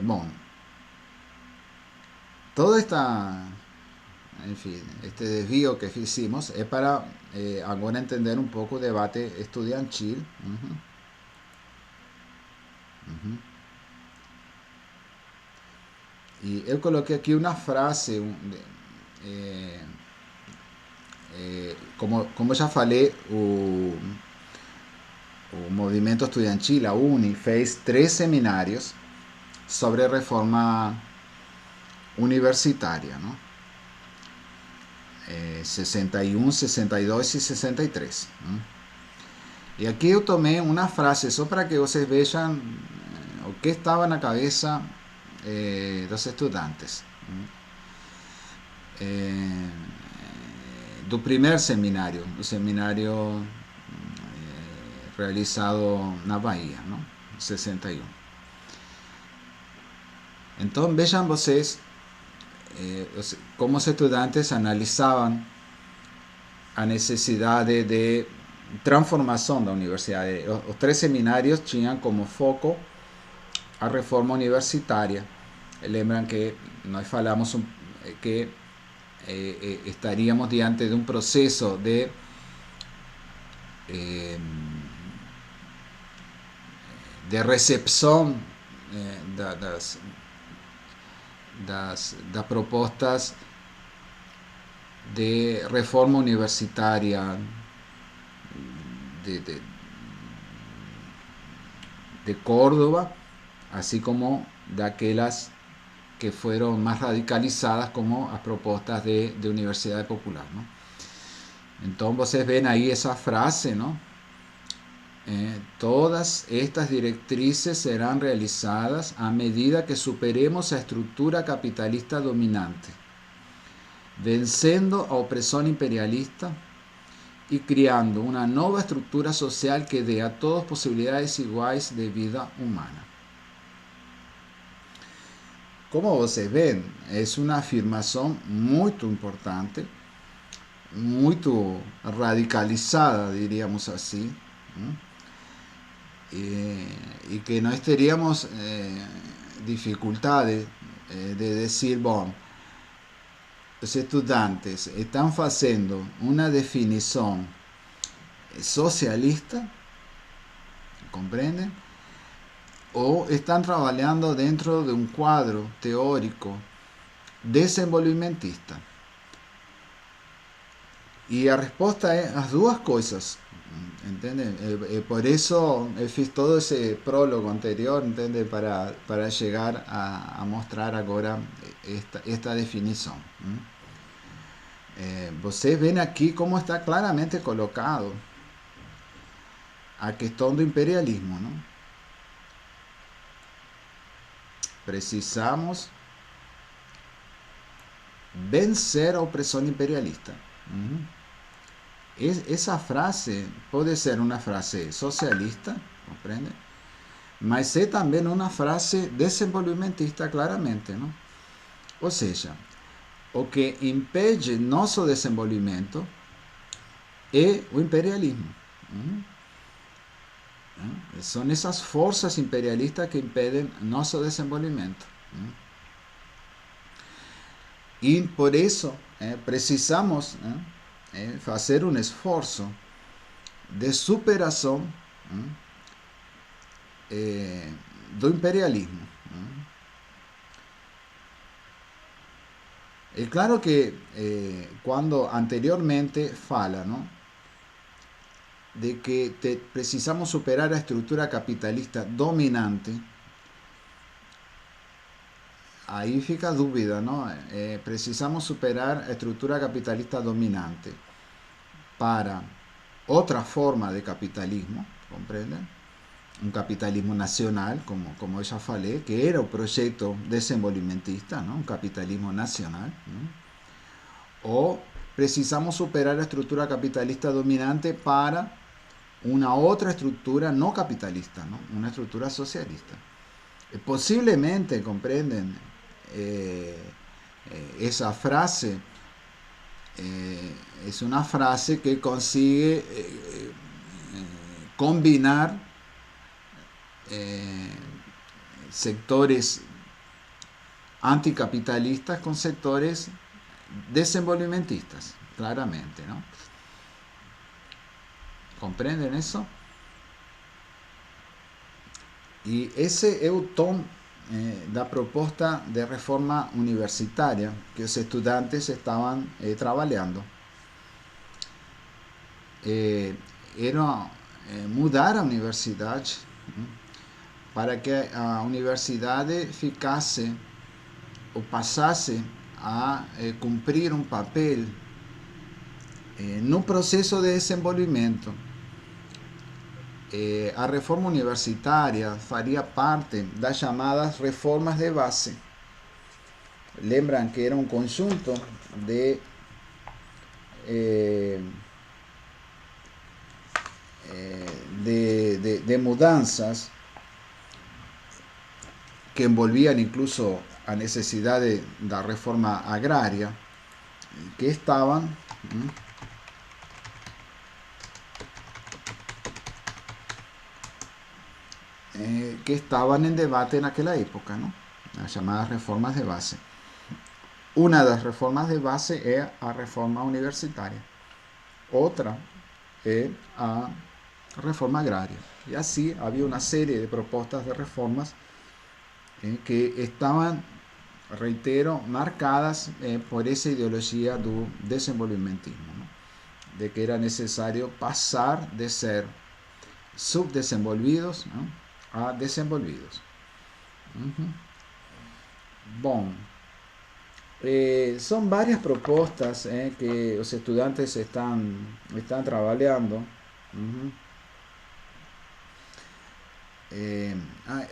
Bueno, toda esta, en fin, este desvío que hicimos es para ahora entender un pouco o debate estudiantil. E eu coloquei aqui uma frase, eh, como já falei, o movimento estudiantil, a UNI, fez 3 seminários sobre reforma universitária, não? 61, 62 e 63. E aqui eu tomei uma frase só para que vocês vejam o que estava na cabeça dos estudantes. Do primeiro seminário, o seminário realizado na Bahia, não? 61. Então vejam vocês como os estudantes analisavam a necessidade de transformação da universidade. Os 3 seminários tinham como foco a reforma universitária. Lembram que nós falamos que estaríamos diante de um processo de recepção das propostas de reforma universitária de Córdoba, así como daquelas que foram mais radicalizadas, como as propostas de Universidade Popular, não? Então vocês veem aí essa frase, não? Todas estas diretrizes serán realizadas a medida que superemos a estructura capitalista dominante, vencendo a opressão imperialista y criando una nueva estructura social que dé a todos posibilidades iguais de vida humana. Como vocês veem, é uma afirmação muito importante, muito radicalizada, diríamos assim, y que nós teríamos dificuldade de dizer, bom, os estudantes estão fazendo uma definição socialista, compreendem? Ou estão trabalhando dentro de um quadro teórico desenvolvimentista? E a resposta é as duas coisas, entende? Por isso eu fiz todo esse prólogo anterior, entende? Para chegar a mostrar agora esta definição. Vocês veem aqui como está claramente colocado a questão do imperialismo, não? Precisamos vencer a opressão imperialista. Essa frase pode ser uma frase socialista, compreende? Mas é também uma frase desenvolvimentista, claramente, não? Ou seja, o que impede nosso desenvolvimento é o imperialismo. São essas forças imperialistas que impedem nosso desenvolvimento. E por isso precisamos fazer um esforço de superação do imperialismo. É claro que quando anteriormente fala, não, de que precisamos superar a estrutura capitalista dominante, aí fica a dúvida, não? Precisamos superar a estrutura capitalista dominante para outra forma de capitalismo, compreendem? Um capitalismo nacional, como eu já falei, que era o projeto desenvolvimentista, não? Um capitalismo nacional, não? Ou precisamos superar a estrutura capitalista dominante para uma outra estrutura não capitalista, não? Uma estrutura socialista. Possivelmente, compreendem, essa frase é uma frase que consigue combinar eh, sectores anticapitalistas con sectores desenvolvimentistas, claramente, ¿no? ¿Comprenden eso? E esse é o tom da proposta de reforma universitária que os estudantes estavam trabalhando. Era mudar a universidade para que a universidade ficasse ou passasse a cumprir um papel no processo de desenvolvimento. A reforma universitária faria parte das chamadas reformas de base. Lembram que era um conjunto de mudanças que envolvían incluso a necesidade da reforma agrária, que estaban en debate naquela época, ¿no? As chamadas reformas de base. Uma das reformas de base é a reforma universitária. Outra é a reforma agrária. E assim havia uma série de propostas de reformas que estaban, reitero, marcadas por esa ideología do desenvolvimentismo, ¿no? De que era necesario pasar de ser subdesenvolvidos, ¿no?, a desenvolvidos. Bom, son varias propostas que os estudantes están trabalhando.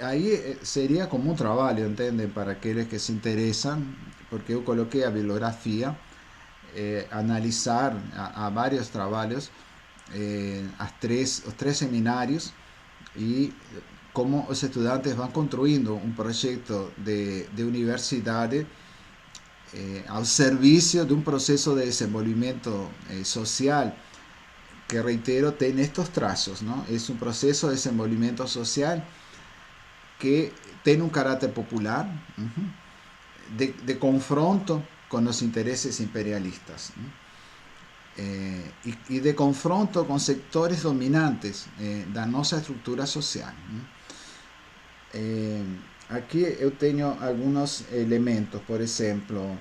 Aí seria como um trabalho, entendem, para aqueles que se interessam, porque eu coloquei a bibliografia, analisar a vários trabalhos, os três seminários, e como os estudantes vão construindo um projeto de universidade ao serviço de um processo de desenvolvimento social, que reitero, tiene estos trazos, ¿no? Es un proceso de desenvolvimiento social que tiene un carácter popular, de confronto con los intereses imperialistas, y de confronto con sectores dominantes da nossa estrutura social. Aqui eu tenho algunos elementos, por exemplo,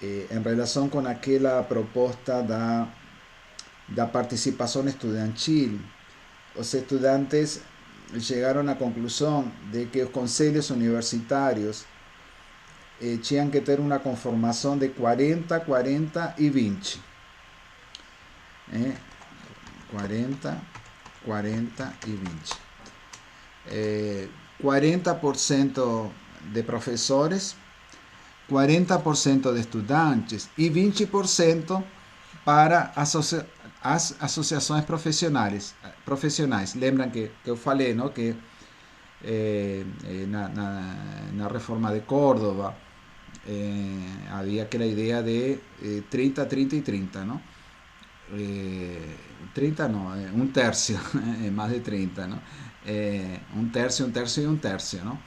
en relación con aquella proposta da participación estudiantil. Os estudantes llegaron a la conclusión de que los conselhos universitarios tenían que tener una conformación de 40, 40 y 20. 40, 40 y 20. 40% de profesores, 40% de estudantes y 20% para as associações profissionais. Lembram que eu falei, não, que na reforma de Córdoba havia aquela ideia de 30, 30 e 30, não? 30 não, um terço, mais de 30, não? Um terço, um terço e um terço, não?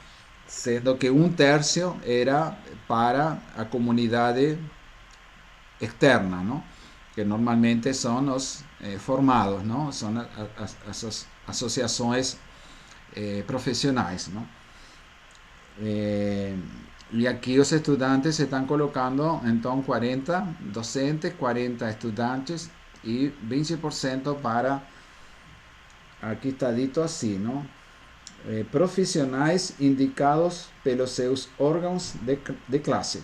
Sendo que um terço era para a comunidade externa, não? Que normalmente son los formados, ¿no? Son asociaciones profesionales, ¿no? Y aquí los estudiantes se están colocando entonces 40 docentes, 40 estudiantes y 20% para, aquí está dito así, ¿no? Profesionales indicados pelos seus órgãos de clase.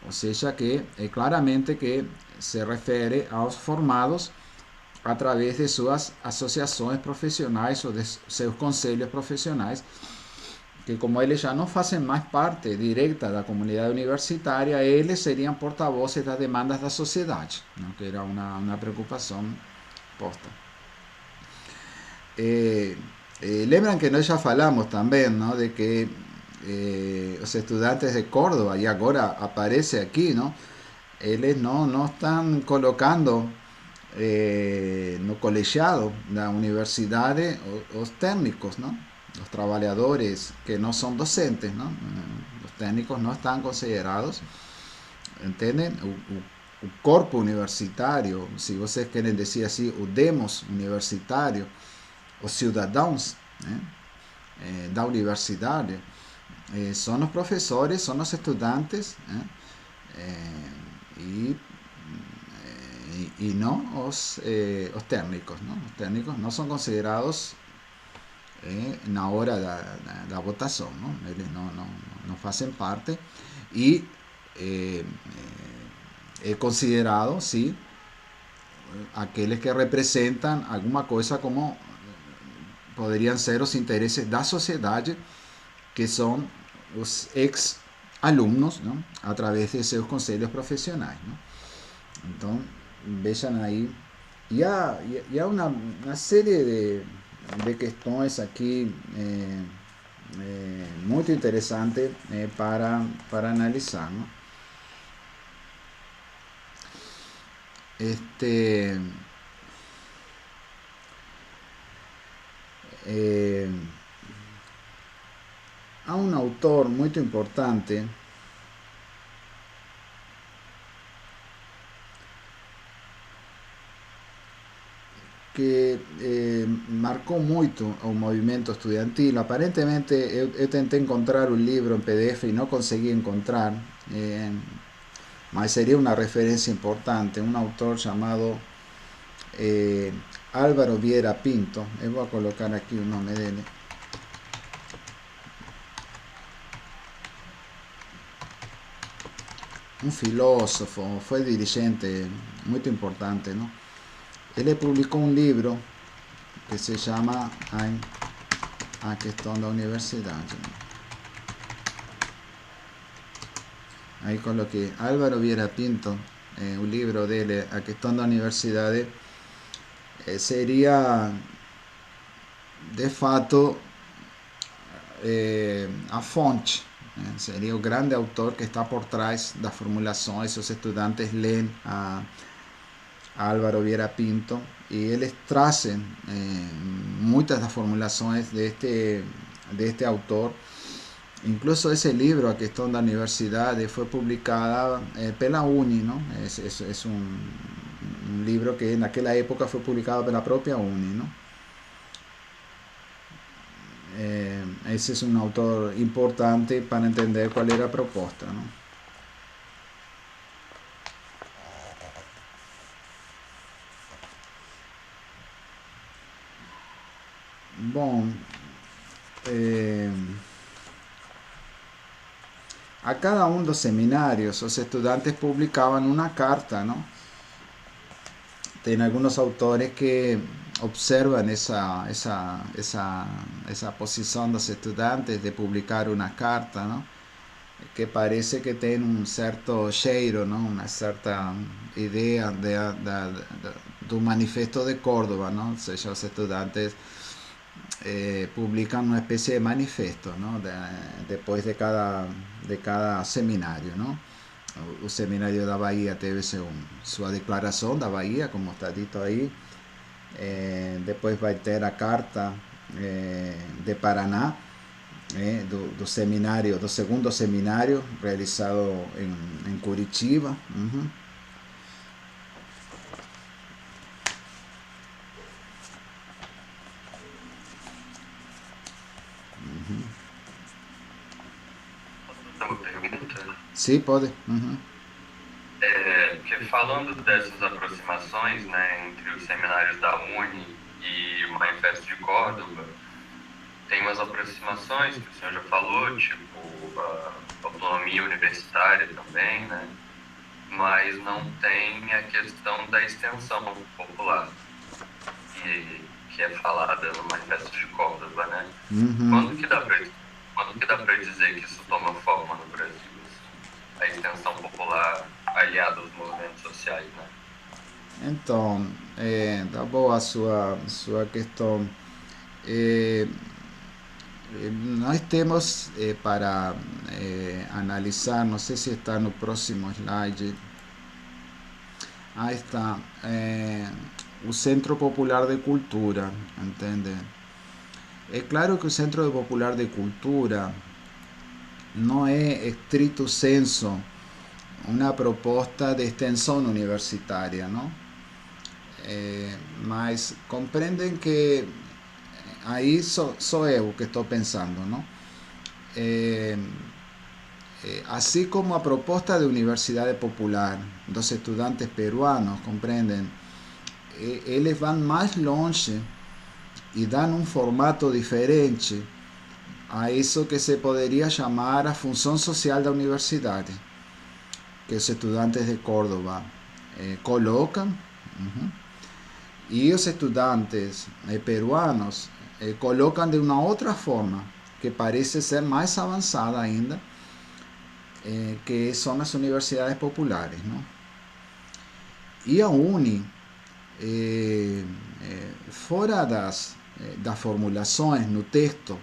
O sea que claramente que se refere aos formados a través de suas associações profissionais ou de seus conselhos profissionais, que como eles já não fazem mais parte direta da comunidade universitária, eles seriam porta-vozes das demandas da sociedade, não? Que era uma preocupação posta. Lembram que nós já falamos também, não, de que os estudantes de Córdoba, e agora aparece aqui, não, eles não estão colocando no colegiado da universidade os técnicos, não? los trabajadores que no son docentes, ¿no? Los técnicos no están considerados, entendem? O corpo universitário, se vocês querem dizer assim, o demos universitário, os cidadãos, né, da universidade, são os professores, são os estudantes, né, e, e não os técnicos. Não? Os técnicos não são considerados na hora da votação. Não? Eles não fazem parte e é considerado, sim, aqueles que representam alguma coisa como poderiam ser os interesses da sociedade, que são os ex-alunos, não? Através de seus conselhos profissionais. Não? Então, vejam aí. E há uma série de questões aqui muito interessantes para analisar. Não? Há um autor muito importante que marcou muito o movimento estudantil. Aparentemente, eu tentei encontrar o livro em PDF e não consegui encontrar, mas seria uma referência importante. Um autor chamado Álvaro Vieira Pinto. Eu vou colocar aqui o nome dele. Un filósofo, fue dirigente muy importante, ¿no? Él publicó un libro que se llama A Questão da Universidade. Ahí coloqué Álvaro Vieira Pinto, un libro de él, A Questão da Universidade, sería de fato a fonte. Seria o grande autor que está por trás das formulações. Os estudantes leem a Álvaro Vieira Pinto e eles trazem muitas das formulações deste autor. Incluso esse livro, A Questão da Universidade, foi publicada pela UNI, não? É um livro que naquela época foi publicado pela própria UNI, não? Esse é um autor importante para entender qual era a proposta. Não? Bom, a cada um dos seminários, os estudantes publicavam uma carta. Não? Tem alguns autores que observan esa posición de los estudiantes de publicar una carta, ¿no? Que parece que tiene un cierto cheiro, ¿no? Una cierta idea del manifiesto de Córdoba, ¿no? O sea, los estudiantes publican una especie de manifiesto, ¿no? Después de cada seminario, ¿no? O seminario da Bahía teve su declaración da Bahía, como está dito aí. Depois vai ter a carta de Paraná, do seminário, do segundo seminário realizado em Curitiba. Uhum. Uhum. Uma pergunta? Sim, pode. Uhum. Que falando dessas aproximações, né, entre os seminários da UNI e o Manifesto de Córdoba, tem umas aproximações que o senhor já falou, tipo a autonomia universitária também, né, mas não tem a questão da extensão popular, que é falada no Manifesto de Córdoba, né? Uhum. Quando que dá para dizer que isso toma forma no Brasil? Assim? A extensão popular aliada aos movimentos sociais, né? Então, tá boa a sua questão. Nós temos para analisar, não sei se está no próximo slide, aí está, o Centro Popular de Cultura, entende? É claro que o Centro Popular de Cultura não é estrito senso uma proposta de extensão universitária, não? Mas compreendem que aí sou eu que estou pensando, não? Eh, Así como a proposta de Universidade Popular dos estudantes peruanos, compreendem, eles vão mais longe e dão um formato diferente a isso que se poderia chamar a função social da universidade, que os estudantes de Córdoba colocam, e os estudantes peruanos colocam de uma outra forma, que parece ser mais avançada ainda, que são as universidades populares, não? E a Uni, fora das formulações no texto,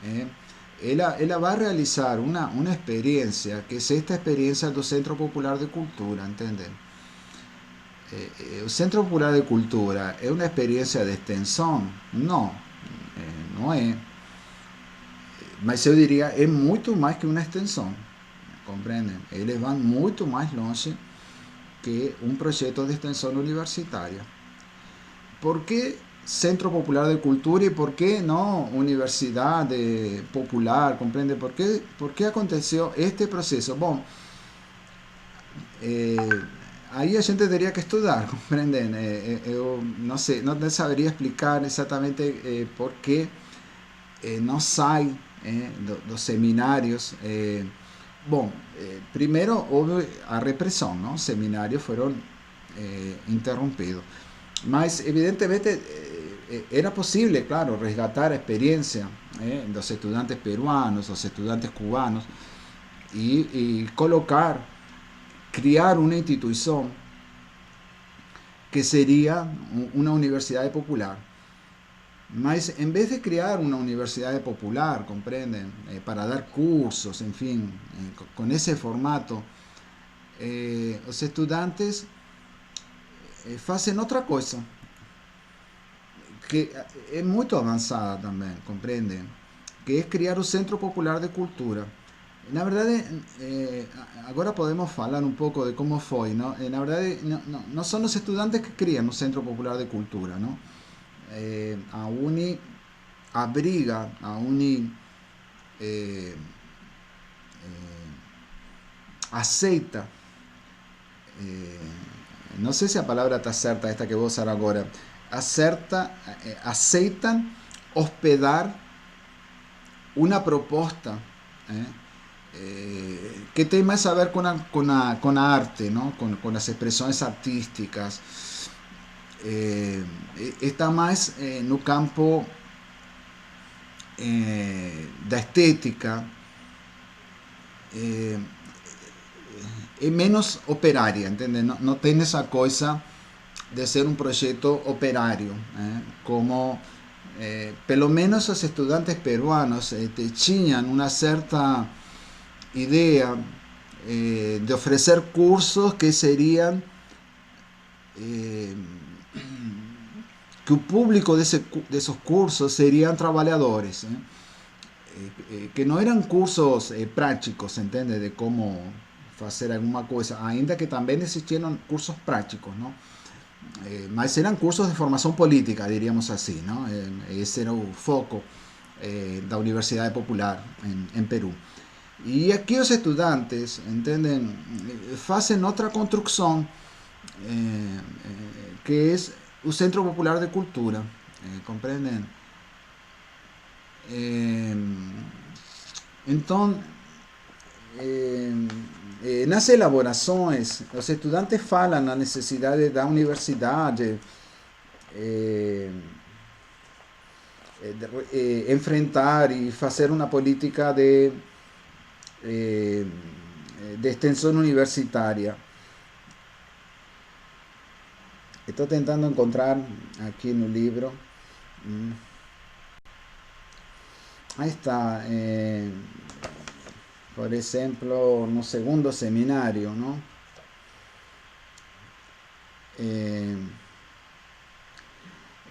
eh, ela vai realizar uma experiência, que é esta experiência do Centro Popular de Cultura, entende? O Centro Popular de Cultura é uma experiência de extensão? Não, não é. Mas eu diria, é muito mais que uma extensão, compreendem? Eles vão muito mais longe que um projeto de extensão universitária. ¿Por qué Centro Popular de Cultura y por qué no Universidad Popular? ¿Comprende? Por qué aconteció este proceso? Bom, aí a gente teria que estudar, compreendem? Eu não sei, não saberia explicar exatamente por que não sai dos seminários. Bom, primeiro houve a repressão, não? Os seminários foram interrompidos. Mas evidentemente era posible, claro, resgatar experiencia de los estudiantes peruanos, los estudiantes cubanos, y colocar, crear una institución que sería una universidad popular. Mas en vez de crear una universidad popular, comprenden, para dar cursos, en fin, con ese formato, los estudiantes hacen otra cosa que é muito avançada também, compreendem? Que é criar o Centro Popular de Cultura. Na verdade, agora podemos falar um pouco de como foi, não? Na verdade, não são os estudantes que criam o Centro Popular de Cultura, não? A Uni abriga, a Uni aceita, não sei se a palavra está certa, esta que vou usar agora, aceitan hospedar una proposta que tem mais a ver com a arte, ¿no? Com as expressões artísticas. Está mais no campo da estética, é menos operária, entende? Não tem essa coisa de ser un proyecto operario, como pelo menos los estudiantes peruanos tenían una cierta idea de ofrecer cursos que serían que el público de esos cursos serían trabajadores, que no eran cursos prácticos, ¿entiendes? De cómo hacer alguna cosa, ainda que también existieron cursos prácticos, ¿no? Mas eran cursos de formación política, diríamos así, ¿no? Ese era el foco da Universidade Popular en Perú. Y aquí los estudiantes, ¿entienden? Hacen otra construcción que es el Centro Popular de Cultura, ¿comprenden? Entonces, nas elaborações, os estudantes falam na necessidade da universidade enfrentar e fazer uma política de extensão universitária. Estou tentando encontrar aqui no livro. Ahí está. Por ejemplo, no segundo seminario, ¿no?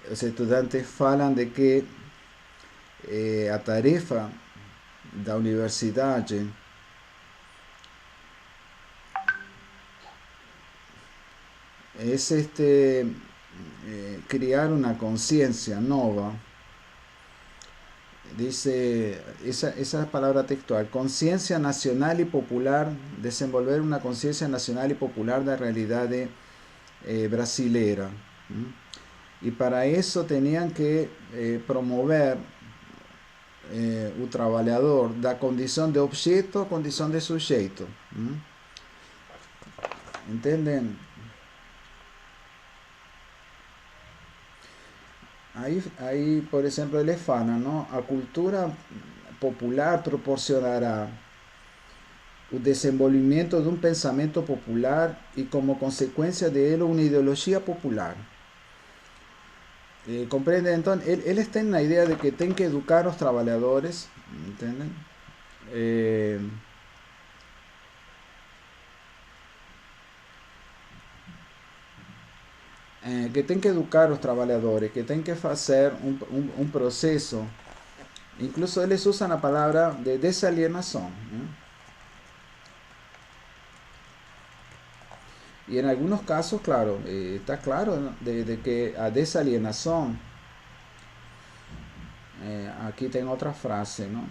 Los estudiantes falan de que a tarefa da universidade es criar una conciencia nova. Dice esa palabra textual, conciencia nacional y popular, desenvolver una conciencia nacional y popular da realidade brasileira. Y para eso tenían que promover o trabalhador da condição de objeto a condição de sujeito. ¿Entenden? Aí, por exemplo, ele fala, não? A cultura popular proporcionará o desenvolvimento de um pensamento popular e, como consequência de ele, uma ideologia popular. ¿Comprende? Entonces, él está en la idea de que tienen que educar a los trabajadores, ¿entienden? Que tienen que educar a los trabajadores, que tienen que hacer un proceso. Incluso ellos usan la palabra de desalienación. Y en algunos casos, claro, está claro, ¿no? de que a desalienación, aquí tengo otra frase, ¿no?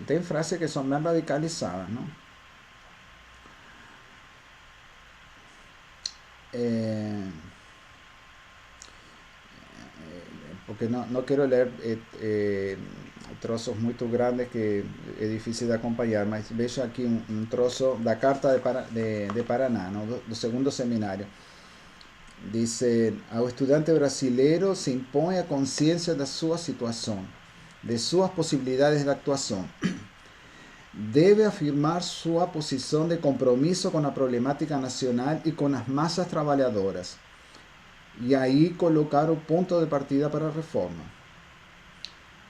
Tem frases que son más radicalizadas, ¿no? Porque no quiero leer trozos muy grandes que es difícil de acompañar, mas veja aquí un trozo da Carta de Paraná, ¿no? do segundo seminário. Dice, ao estudante brasileiro se impõe a consciência da sua situação, de suas possibilidades de actuação. Debe afirmar sua posição de compromisso com a problemática nacional e com as massas trabalhadoras, e aí colocar o ponto de partida para a reforma.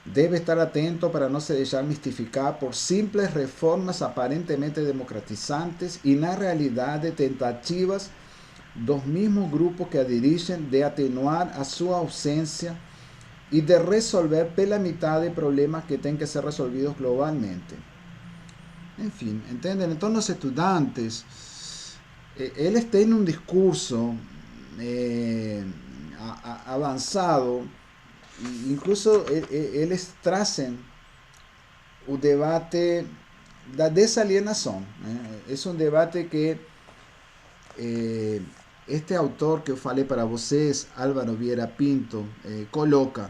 Debe estar atento para no se dejar mistificar por simples reformas aparentemente democratizantes y na realidade tentativas dos mismos grupos que a dirigem de atenuar a sua ausência e de resolver pela metade problemas que têm que ser resolvidos globalmente. Enfim, entendem? Então, os estudantes, eles têm um discurso avançado. Incluso eles trazem o debate da desalienação. É um debate que este autor que eu falei para vocês, Álvaro Vieira Pinto, coloca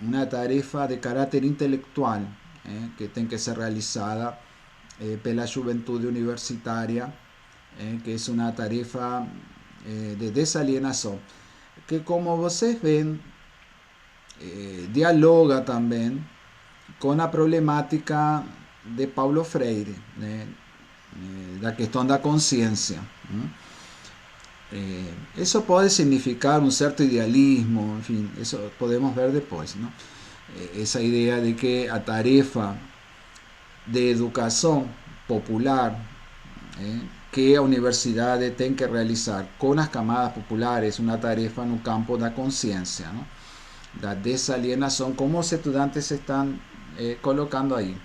uma tarefa de caráter intelectual que tem que ser realizada pela juventude universitária, que é uma tarefa de desalienação, que, como vocês veem, dialoga também com a problemática de Paulo Freire, né? Da questão da consciência. Isso pode significar um certo idealismo, enfim, isso podemos ver depois, não? Essa ideia de que a tarefa de educação popular que a universidade tem que realizar com as camadas populares, uma tarefa no campo da consciência, não? Da desalienação, como os estudantes estão colocando aí.